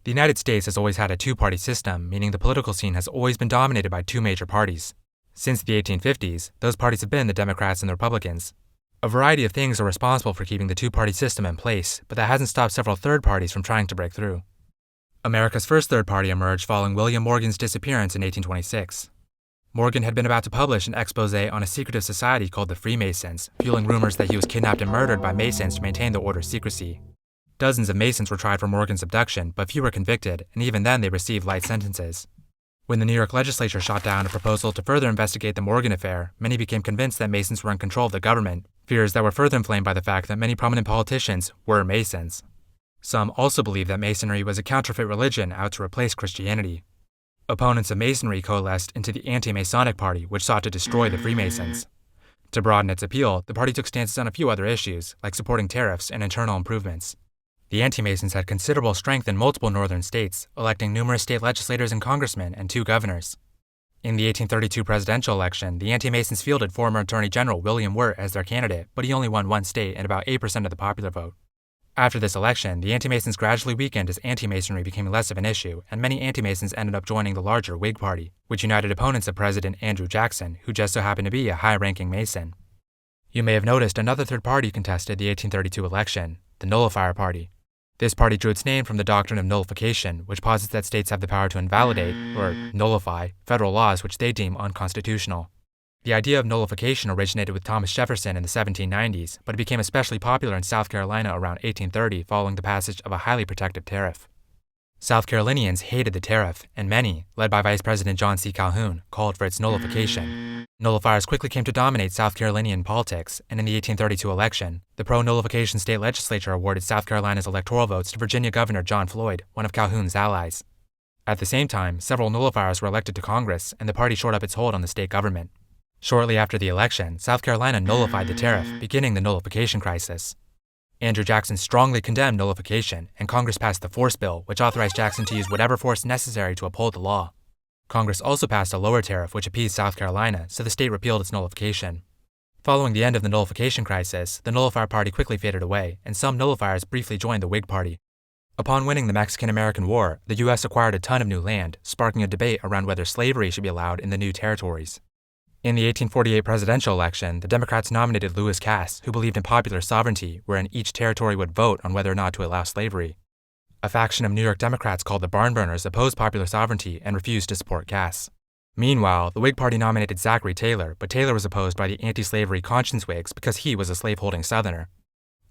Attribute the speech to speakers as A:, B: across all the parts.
A: The United States has always had a two-party system, meaning the political scene has always been dominated by two major parties. Since the 1850s, those parties have been the Democrats and the Republicans. A variety of things are responsible for keeping the two-party system in place, but that hasn't stopped several third parties from trying to break through. America's first third party emerged following William Morgan's disappearance in 1826. Morgan had been about to publish an expose on a secretive society called the Freemasons, fueling rumors that he was kidnapped and murdered by Masons to maintain the order's secrecy. Dozens of Masons were tried for Morgan's abduction, but few were convicted, and even then they received light sentences. When the New York legislature shot down a proposal to further investigate the Morgan affair, many became convinced that Masons were in control of the government, fears that were further inflamed by the fact that many prominent politicians were Masons. Some also believed that Masonry was a counterfeit religion out to replace Christianity. Opponents of Masonry coalesced into the Anti-Masonic Party, which sought to destroy the Freemasons. To broaden its appeal, the party took stances on a few other issues, like supporting tariffs and internal improvements. The Anti-Masons had considerable strength in multiple northern states, electing numerous state legislators and congressmen and 2 governors. In the 1832 presidential election, the Anti-Masons fielded former Attorney General William Wirt as their candidate, but he only won one state and about 8% of the popular vote. After this election, the Anti-Masons gradually weakened as anti-Masonry became less of an issue, and many Anti-Masons ended up joining the larger Whig Party, which united opponents of President Andrew Jackson, who just so happened to be a high-ranking Mason. You may have noticed another third party contested the 1832 election, the Nullifier Party. This party drew its name from the doctrine of nullification, which posits that states have the power to invalidate, or nullify, federal laws which they deem unconstitutional. The idea of nullification originated with Thomas Jefferson in the 1790s, but it became especially popular in South Carolina around 1830 following the passage of a highly protective tariff. South Carolinians hated the tariff, and many, led by Vice President John C. Calhoun, called for its nullification. Nullifiers quickly came to dominate South Carolinian politics, and in the 1832 election, the pro-nullification state legislature awarded South Carolina's electoral votes to Virginia Governor John Floyd, one of Calhoun's allies. At the same time, several nullifiers were elected to Congress, and the party shored up its hold on the state government. Shortly after the election, South Carolina nullified the tariff, beginning the nullification crisis. Andrew Jackson strongly condemned nullification, and Congress passed the Force Bill, which authorized Jackson to use whatever force necessary to uphold the law. Congress also passed a lower tariff which appeased South Carolina, so the state repealed its nullification. Following the end of the nullification crisis, the Nullifier Party quickly faded away, and some nullifiers briefly joined the Whig Party. Upon winning the Mexican-American War, the U.S. acquired a ton of new land, sparking a debate around whether slavery should be allowed in the new territories. In the 1848 presidential election, the Democrats nominated Lewis Cass, who believed in popular sovereignty, wherein each territory would vote on whether or not to allow slavery. A faction of New York Democrats called the Barn Burners opposed popular sovereignty and refused to support Cass. Meanwhile, the Whig Party nominated Zachary Taylor, but Taylor was opposed by the anti-slavery Conscience Whigs because he was a slaveholding Southerner.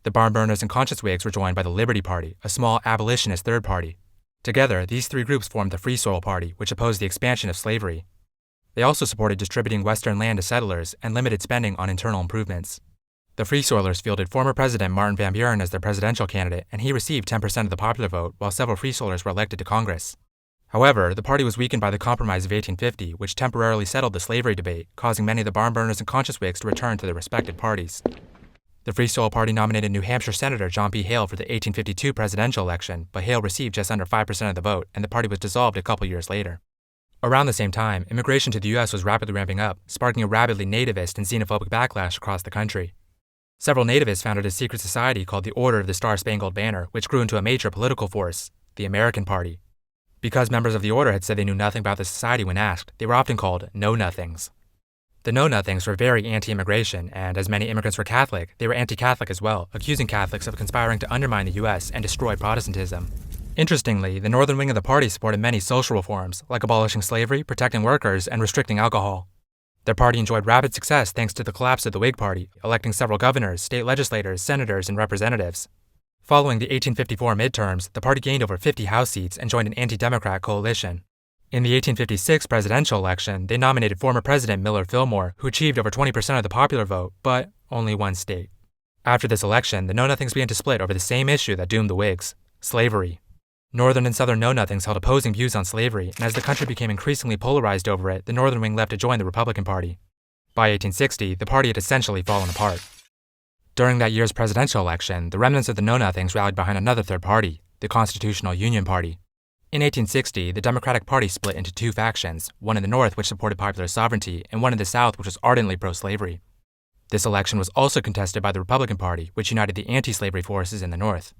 A: The Barn Burners and Conscience Whigs were joined by the Liberty Party, a small abolitionist third party. Together, these 3 groups formed the Free Soil Party, which opposed the expansion of slavery. They also supported distributing Western land to settlers and limited spending on internal improvements. The Free Soilers fielded former President Martin Van Buren as their presidential candidate, and he received 10% of the popular vote, while several Free Soilers were elected to Congress. However, the party was weakened by the Compromise of 1850, which temporarily settled the slavery debate, causing many of the Barn Burners and Conscience Whigs to return to their respective parties. The Free Soil Party nominated New Hampshire Senator John P. Hale for the 1852 presidential election, but Hale received just under 5% of the vote, and the party was dissolved a couple years later. Around the same time, immigration to the U.S. was rapidly ramping up, sparking a rabidly nativist and xenophobic backlash across the country. Several nativists founded a secret society called the Order of the Star-Spangled Banner, which grew into a major political force, the American Party. Because members of the order had said they knew nothing about the society when asked, they were often called Know-Nothings. The Know-Nothings were very anti-immigration, and as many immigrants were Catholic, they were anti-Catholic as well, accusing Catholics of conspiring to undermine the U.S. and destroy Protestantism. Interestingly, the northern wing of the party supported many social reforms, like abolishing slavery, protecting workers, and restricting alcohol. Their party enjoyed rapid success thanks to the collapse of the Whig Party, electing several governors, state legislators, senators, and representatives. Following the 1854 midterms, the party gained over 50 House seats and joined an anti-Democrat coalition. In the 1856 presidential election, they nominated former President Millard Fillmore, who achieved over 20% of the popular vote, but only one state. After this election, the Know-Nothings began to split over the same issue that doomed the Whigs: slavery. Northern and Southern Know-Nothings held opposing views on slavery, and as the country became increasingly polarized over it, the Northern wing left to join the Republican Party. By 1860, the party had essentially fallen apart. During that year's presidential election, the remnants of the Know-Nothings rallied behind another third party, the Constitutional Union Party. In 1860, the Democratic Party split into 2 factions, one in the North which supported popular sovereignty, and one in the South which was ardently pro-slavery. This election was also contested by the Republican Party, which united the anti-slavery forces in the North.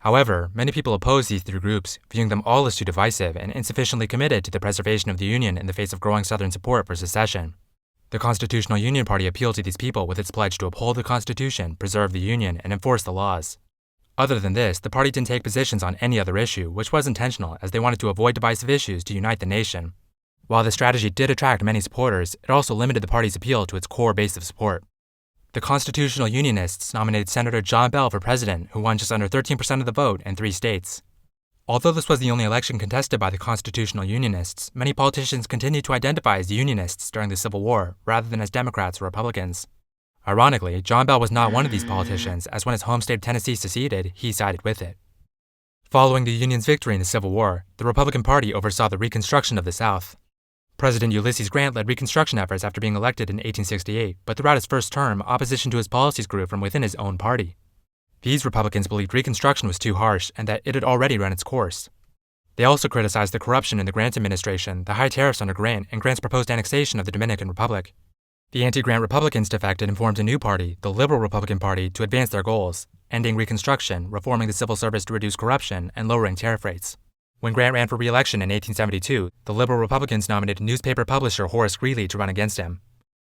A: However, many people oppose these three groups, viewing them all as too divisive and insufficiently committed to the preservation of the Union in the face of growing Southern support for secession. The Constitutional Union Party appealed to these people with its pledge to uphold the Constitution, preserve the Union, and enforce the laws. Other than this, the party didn't take positions on any other issue, which was intentional, as they wanted to avoid divisive issues to unite the nation. While this strategy did attract many supporters, it also limited the party's appeal to its core base of support. The Constitutional Unionists nominated Senator John Bell for president, who won just under 13% of the vote in 3 states. Although this was the only election contested by the Constitutional Unionists, many politicians continued to identify as Unionists during the Civil War, rather than as Democrats or Republicans. Ironically, John Bell was not one of these politicians, as when his home state of Tennessee seceded, he sided with it. Following the Union's victory in the Civil War, the Republican Party oversaw the Reconstruction of the South. President Ulysses Grant led Reconstruction efforts after being elected in 1868, but throughout his first term, opposition to his policies grew from within his own party. These Republicans believed Reconstruction was too harsh and that it had already run its course. They also criticized the corruption in the Grant administration, the high tariffs under Grant, and Grant's proposed annexation of the Dominican Republic. The anti-Grant Republicans defected and formed a new party, the Liberal Republican Party, to advance their goals, ending Reconstruction, reforming the civil service to reduce corruption, and lowering tariff rates. When Grant ran for re-election in 1872, the Liberal Republicans nominated newspaper publisher Horace Greeley to run against him.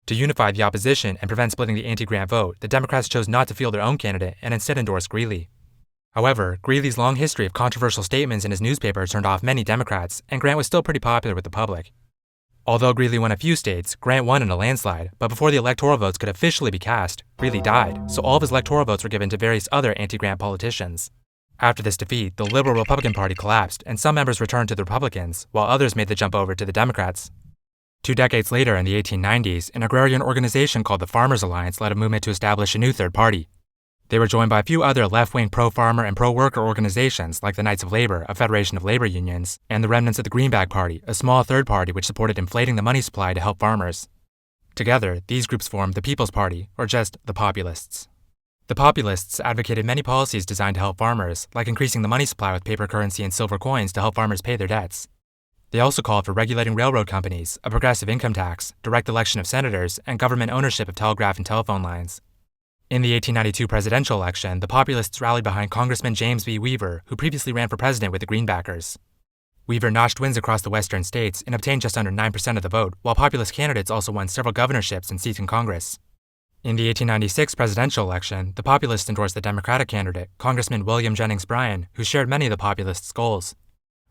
A: To unify the opposition and prevent splitting the anti-Grant vote, the Democrats chose not to field their own candidate and instead endorsed Greeley. However, Greeley's long history of controversial statements in his newspaper turned off many Democrats, and Grant was still pretty popular with the public. Although Greeley won a few states, Grant won in a landslide, but before the electoral votes could officially be cast, Greeley died, so all of his electoral votes were given to various other anti-Grant politicians. After this defeat, the Liberal Republican Party collapsed, and some members returned to the Republicans, while others made the jump over to the Democrats. 2 decades later, in the 1890s, an agrarian organization called the Farmers Alliance led a movement to establish a new third party. They were joined by a few other left-wing pro-farmer and pro-worker organizations like the Knights of Labor, a federation of labor unions, and the remnants of the Greenback Party, a small third party which supported inflating the money supply to help farmers. Together, these groups formed the People's Party, or just the Populists. The Populists advocated many policies designed to help farmers, like increasing the money supply with paper currency and silver coins to help farmers pay their debts. They also called for regulating railroad companies, a progressive income tax, direct election of senators, and government ownership of telegraph and telephone lines. In the 1892 presidential election, the Populists rallied behind Congressman James B. Weaver, who previously ran for president with the Greenbackers. Weaver notched wins across the western states and obtained just under 9% of the vote, while populist candidates also won several governorships and seats in Congress. In the 1896 presidential election, the Populists endorsed the Democratic candidate, Congressman William Jennings Bryan, who shared many of the Populists' goals.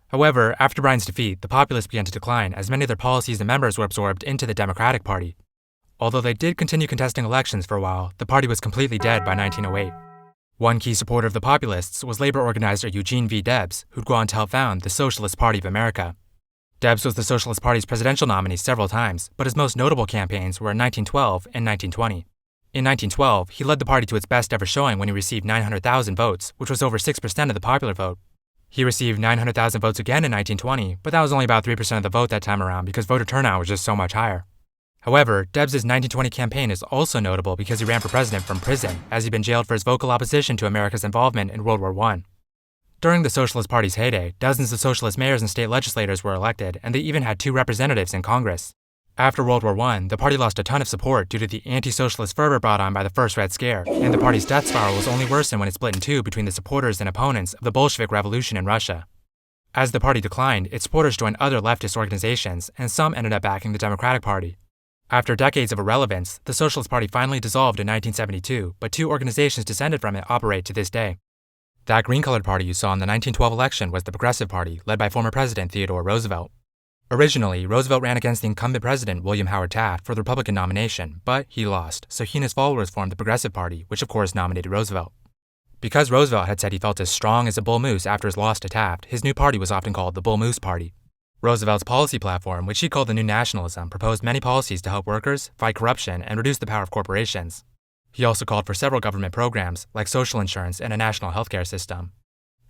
A: However, after Bryan's defeat, the Populists began to decline as many of their policies and members were absorbed into the Democratic Party. Although they did continue contesting elections for a while, the party was completely dead by 1908. One key supporter of the Populists was labor organizer Eugene V. Debs, who'd go on to help found the Socialist Party of America. Debs was the Socialist Party's presidential nominee several times, but his most notable campaigns were in 1912 and 1920. In 1912, he led the party to its best ever showing when he received 900,000 votes, which was over 6% of the popular vote. He received 900,000 votes again in 1920, but that was only about 3% of the vote that time around because voter turnout was just so much higher. However, Debs' 1920 campaign is also notable because he ran for president from prison, as he'd been jailed for his vocal opposition to America's involvement in World War I. During the Socialist Party's heyday, dozens of socialist mayors and state legislators were elected, and they even had 2 representatives in Congress. After World War I, the party lost a ton of support due to the anti-socialist fervor brought on by the First Red Scare, and the party's death spiral was only worsened when it split in two between the supporters and opponents of the Bolshevik Revolution in Russia. As the party declined, its supporters joined other leftist organizations, and some ended up backing the Democratic Party. After decades of irrelevance, the Socialist Party finally dissolved in 1972, but 2 organizations descended from it operate to this day. That green-colored party you saw in the 1912 election was the Progressive Party, led by former President Theodore Roosevelt. Originally, Roosevelt ran against the incumbent president William Howard Taft for the Republican nomination, but he lost, so he and his followers formed the Progressive Party, which of course nominated Roosevelt. Because Roosevelt had said he felt as strong as a bull moose after his loss to Taft, his new party was often called the Bull Moose Party. Roosevelt's policy platform, which he called the New Nationalism, proposed many policies to help workers, fight corruption, and reduce the power of corporations. He also called for several government programs, like social insurance and a national healthcare system.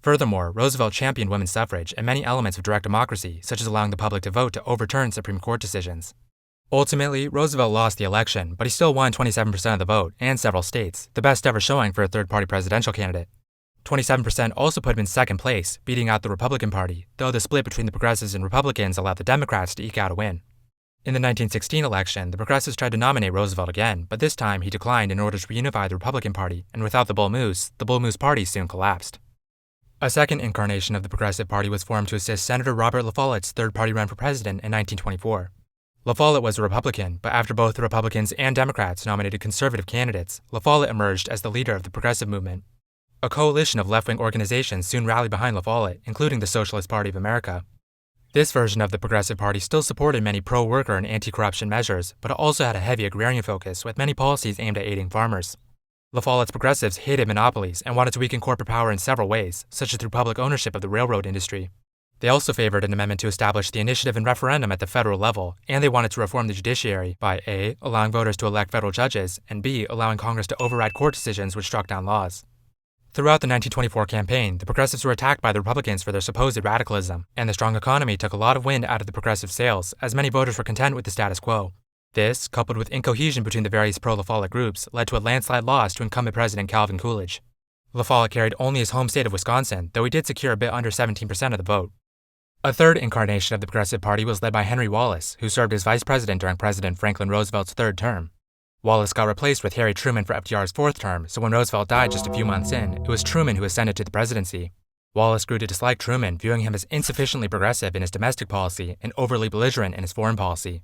A: Furthermore, Roosevelt championed women's suffrage and many elements of direct democracy, such as allowing the public to vote to overturn Supreme Court decisions. Ultimately, Roosevelt lost the election, but he still won 27% of the vote and several states, the best ever showing for a third-party presidential candidate. 27% also put him in second place, beating out the Republican Party, though the split between the Progressives and Republicans allowed the Democrats to eke out a win. In the 1916 election, the Progressives tried to nominate Roosevelt again, but this time he declined in order to reunify the Republican Party, and without the Bull Moose Party soon collapsed. A second incarnation of the Progressive Party was formed to assist Senator Robert LaFollette's third party run for president in 1924. LaFollette was a Republican, but after both the Republicans and Democrats nominated conservative candidates, LaFollette emerged as the leader of the progressive movement. A coalition of left-wing organizations soon rallied behind LaFollette, including the Socialist Party of America. This version of the Progressive Party still supported many pro-worker and anti-corruption measures, but it also had a heavy agrarian focus with many policies aimed at aiding farmers. LaFollette's progressives hated monopolies and wanted to weaken corporate power in several ways, such as through public ownership of the railroad industry. They also favored an amendment to establish the initiative and referendum at the federal level, and they wanted to reform the judiciary by A. allowing voters to elect federal judges, and B. allowing Congress to override court decisions which struck down laws. Throughout the 1924 campaign, the progressives were attacked by the Republicans for their supposed radicalism, and the strong economy took a lot of wind out of the progressive sails, as many voters were content with the status quo. This, coupled with incohesion between the various pro-LaFollette groups, led to a landslide loss to incumbent President Calvin Coolidge. LaFollette carried only his home state of Wisconsin, though he did secure a bit under 17% of the vote. A third incarnation of the Progressive Party was led by Henry Wallace, who served as vice president during President Franklin Roosevelt's third term. Wallace got replaced with Harry Truman for FDR's fourth term, so when Roosevelt died just a few months in, it was Truman who ascended to the presidency. Wallace grew to dislike Truman, viewing him as insufficiently progressive in his domestic policy and overly belligerent in his foreign policy.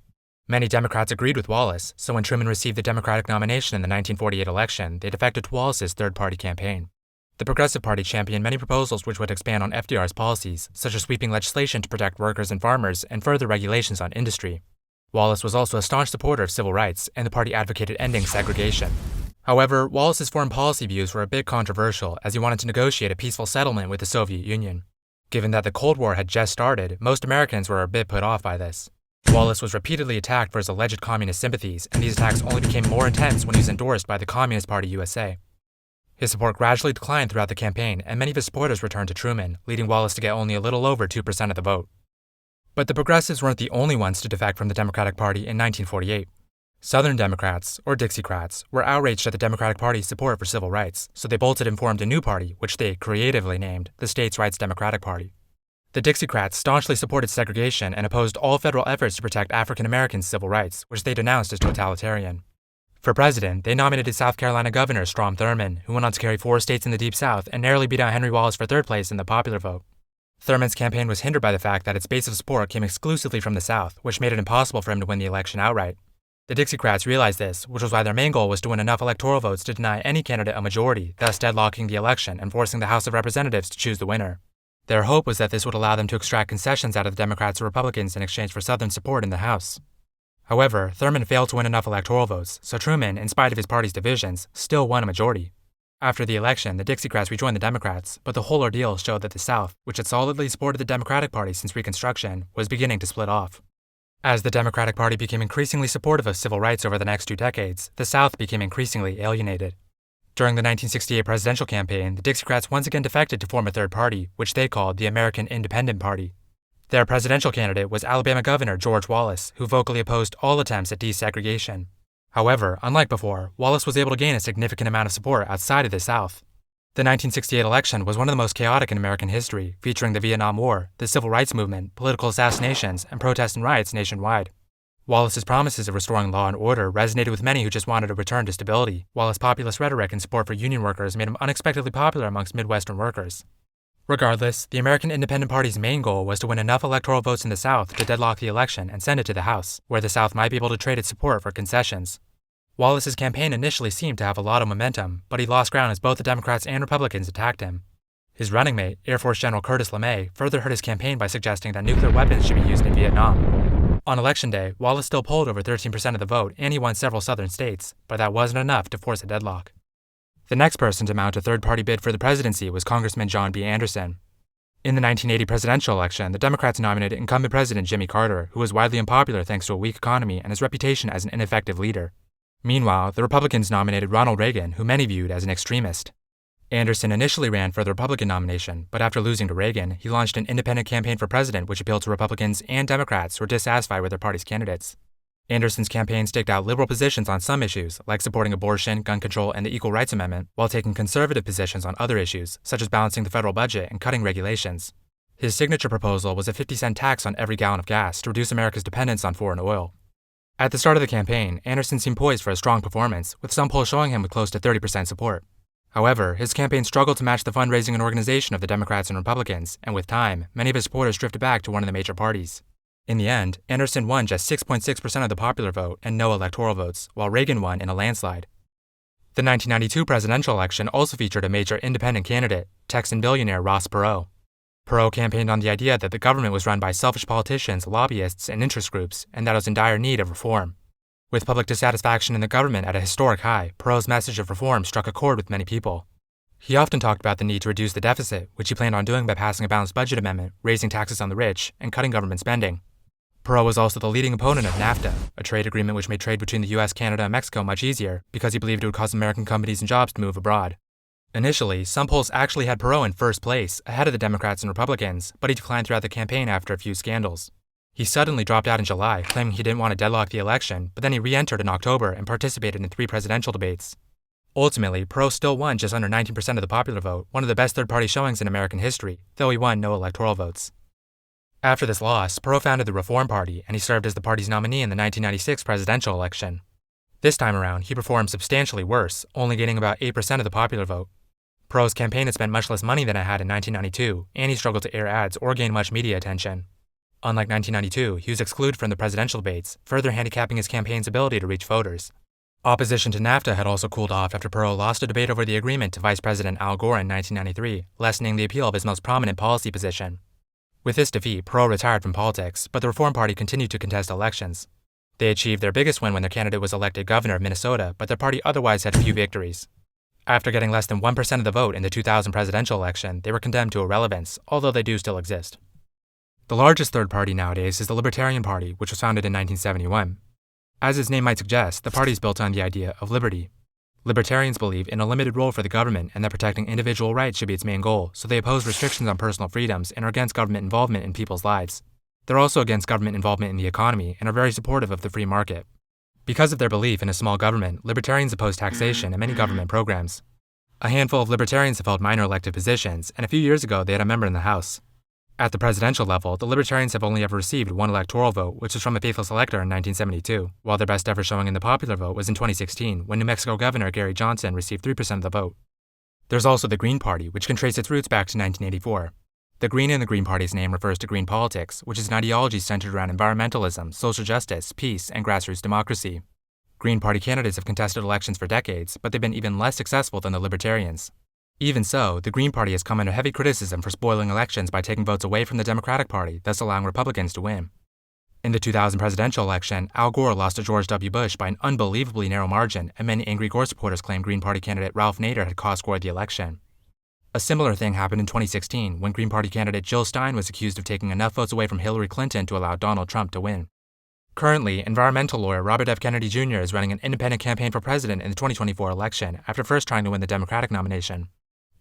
A: Many Democrats agreed with Wallace, so when Truman received the Democratic nomination in the 1948 election, they defected to Wallace's third-party campaign. The Progressive Party championed many proposals which would expand on FDR's policies, such as sweeping legislation to protect workers and farmers and further regulations on industry. Wallace was also a staunch supporter of civil rights, and the party advocated ending segregation. However, Wallace's foreign policy views were a bit controversial, as he wanted to negotiate a peaceful settlement with the Soviet Union. Given that the Cold War had just started, most Americans were a bit put off by this. Wallace was repeatedly attacked for his alleged communist sympathies, and these attacks only became more intense when he was endorsed by the Communist Party USA. His support gradually declined throughout the campaign, and many of his supporters returned to Truman, leading Wallace to get only a little over 2% of the vote. But the Progressives weren't the only ones to defect from the Democratic Party in 1948. Southern Democrats, or Dixiecrats, were outraged at the Democratic Party's support for civil rights, so they bolted and formed a new party, which they creatively named the States' Rights Democratic Party. The Dixiecrats staunchly supported segregation and opposed all federal efforts to protect African Americans' civil rights, which they denounced as totalitarian. For president, they nominated South Carolina Governor Strom Thurmond, who went on to carry 4 states in the Deep South and narrowly beat out Henry Wallace for third place in the popular vote. Thurmond's campaign was hindered by the fact that its base of support came exclusively from the South, which made it impossible for him to win the election outright. The Dixiecrats realized this, which was why their main goal was to win enough electoral votes to deny any candidate a majority, thus deadlocking the election and forcing the House of Representatives to choose the winner. Their hope was that this would allow them to extract concessions out of the Democrats or Republicans in exchange for Southern support in the House. However, Thurmond failed to win enough electoral votes, so Truman, in spite of his party's divisions, still won a majority. After the election, the Dixiecrats rejoined the Democrats, but the whole ordeal showed that the South, which had solidly supported the Democratic Party since Reconstruction, was beginning to split off. As the Democratic Party became increasingly supportive of civil rights over the next 2 decades, the South became increasingly alienated. During the 1968 presidential campaign, the Dixiecrats once again defected to form a third party, which they called the American Independent Party. Their presidential candidate was Alabama Governor George Wallace, who vocally opposed all attempts at desegregation. However, unlike before, Wallace was able to gain a significant amount of support outside of the South. The 1968 election was one of the most chaotic in American history, featuring the Vietnam War, the Civil Rights Movement, political assassinations, and protests and riots nationwide. Wallace's promises of restoring law and order resonated with many who just wanted a return to stability, while his populist rhetoric and support for union workers made him unexpectedly popular amongst Midwestern workers. Regardless, the American Independent Party's main goal was to win enough electoral votes in the South to deadlock the election and send it to the House, where the South might be able to trade its support for concessions. Wallace's campaign initially seemed to have a lot of momentum, but he lost ground as both the Democrats and Republicans attacked him. His running mate, Air Force General Curtis LeMay, further hurt his campaign by suggesting that nuclear weapons should be used in Vietnam. On election day, Wallace still polled over 13% of the vote and he won several southern states, but that wasn't enough to force a deadlock. The next person to mount a third-party bid for the presidency was Congressman John B. Anderson. In the 1980 presidential election, the Democrats nominated incumbent President Jimmy Carter, who was widely unpopular thanks to a weak economy and his reputation as an ineffective leader. Meanwhile, the Republicans nominated Ronald Reagan, who many viewed as an extremist. Anderson initially ran for the Republican nomination, but after losing to Reagan, he launched an independent campaign for president which appealed to Republicans and Democrats who were dissatisfied with their party's candidates. Anderson's campaign staked out liberal positions on some issues, like supporting abortion, gun control, and the Equal Rights Amendment, while taking conservative positions on other issues, such as balancing the federal budget and cutting regulations. His signature proposal was a 50-cent tax on every gallon of gas to reduce America's dependence on foreign oil. At the start of the campaign, Anderson seemed poised for a strong performance, with some polls showing him with close to 30% support. However, his campaign struggled to match the fundraising and organization of the Democrats and Republicans, and with time, many of his supporters drifted back to one of the major parties. In the end, Anderson won just 6.6% of the popular vote and no electoral votes, while Reagan won in a landslide. The 1992 presidential election also featured a major independent candidate, Texan billionaire Ross Perot. Perot campaigned on the idea that the government was run by selfish politicians, lobbyists, and interest groups, and that it was in dire need of reform. With public dissatisfaction in the government at a historic high, Perot's message of reform struck a chord with many people. He often talked about the need to reduce the deficit, which he planned on doing by passing a balanced budget amendment, raising taxes on the rich, and cutting government spending. Perot was also the leading opponent of NAFTA, a trade agreement which made trade between the US, Canada, and Mexico much easier because he believed it would cause American companies and jobs to move abroad. Initially, some polls actually had Perot in first place, ahead of the Democrats and Republicans, but he declined throughout the campaign after a few scandals. He suddenly dropped out in July, claiming he didn't want to deadlock the election, but then he re-entered in October and participated in 3 presidential debates. Ultimately, Perot still won just under 19% of the popular vote, one of the best third-party showings in American history, though he won no electoral votes. After this loss, Perot founded the Reform Party, and he served as the party's nominee in the 1996 presidential election. This time around, he performed substantially worse, only gaining about 8% of the popular vote. Perot's campaign had spent much less money than it had in 1992, and he struggled to air ads or gain much media attention. Unlike 1992, he was excluded from the presidential debates, further handicapping his campaign's ability to reach voters. Opposition to NAFTA had also cooled off after Perot lost a debate over the agreement to Vice President Al Gore in 1993, lessening the appeal of his most prominent policy position. With this defeat, Perot retired from politics, but the Reform Party continued to contest elections. They achieved their biggest win when their candidate was elected governor of Minnesota, but their party otherwise had few victories. After getting less than 1% of the vote in the 2000 presidential election, they were condemned to irrelevance, although they do still exist. The largest third party nowadays is the Libertarian Party, which was founded in 1971. As its name might suggest, the party is built on the idea of liberty. Libertarians believe in a limited role for the government and that protecting individual rights should be its main goal, so they oppose restrictions on personal freedoms and are against government involvement in people's lives. They're also against government involvement in the economy and are very supportive of the free market. Because of their belief in a small government, libertarians oppose taxation and many government programs. A handful of libertarians have held minor elected positions, and a few years ago they had a member in the House. At the presidential level, the Libertarians have only ever received one electoral vote, which was from a faithless elector in 1972, while their best ever showing in the popular vote was in 2016, when New Mexico Governor Gary Johnson received 3% of the vote. There's also the Green Party, which can trace its roots back to 1984. The Green in the Green Party's name refers to green politics, which is an ideology centered around environmentalism, social justice, peace, and grassroots democracy. Green Party candidates have contested elections for decades, but they've been even less successful than the Libertarians. Even so, the Green Party has come under heavy criticism for spoiling elections by taking votes away from the Democratic Party, thus allowing Republicans to win. In the 2000 presidential election, Al Gore lost to George W. Bush by an unbelievably narrow margin, and many angry Gore supporters claimed Green Party candidate Ralph Nader had cost Gore the election. A similar thing happened in 2016, when Green Party candidate Jill Stein was accused of taking enough votes away from Hillary Clinton to allow Donald Trump to win. Currently, environmental lawyer Robert F. Kennedy Jr. is running an independent campaign for president in the 2024 election, after first trying to win the Democratic nomination.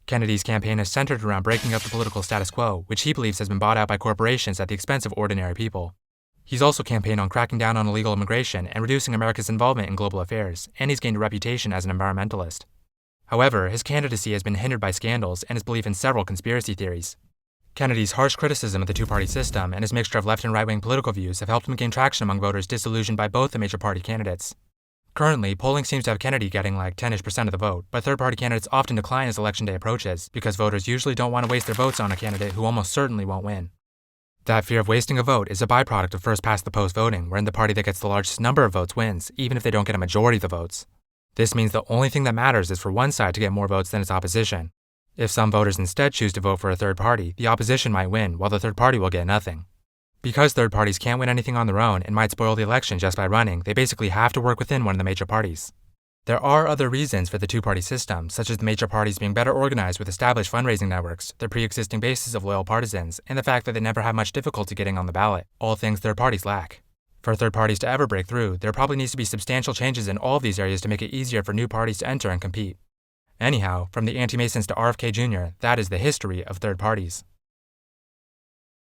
A: Kennedy's campaign is centered around breaking up the political status quo, which he believes has been bought out by corporations at the expense of ordinary people. He's also campaigned on cracking down on illegal immigration and reducing America's involvement in global affairs, and he's gained a reputation as an environmentalist. However, his candidacy has been hindered by scandals and his belief in several conspiracy theories. Kennedy's harsh criticism of the two-party system and his mixture of left and right-wing political views have helped him gain traction among voters disillusioned by both the major party candidates. Currently, polling seems to have Kennedy getting like 10-ish% of the vote, but third-party candidates often decline as election day approaches because voters usually don't want to waste their votes on a candidate who almost certainly won't win. That fear of wasting a vote is a byproduct of first-past-the-post voting, wherein the party that gets the largest number of votes wins, even if they don't get a majority of the votes. This means the only thing that matters is for one side to get more votes than its opposition. If some voters instead choose to vote for a third party, the opposition might win, while the third party will get nothing. Because third parties can't win anything on their own and might spoil the election just by running, they basically have to work within one of the major parties. There are other reasons for the two-party system, such as the major parties being better organized with established fundraising networks, their pre-existing bases of loyal partisans, and the fact that they never have much difficulty getting on the ballot, all things third parties lack. For third parties to ever break through, there probably needs to be substantial changes in all of these areas to make it easier for new parties to enter and compete. Anyhow, from the Anti-Masons to RFK Jr., that is the history of third parties.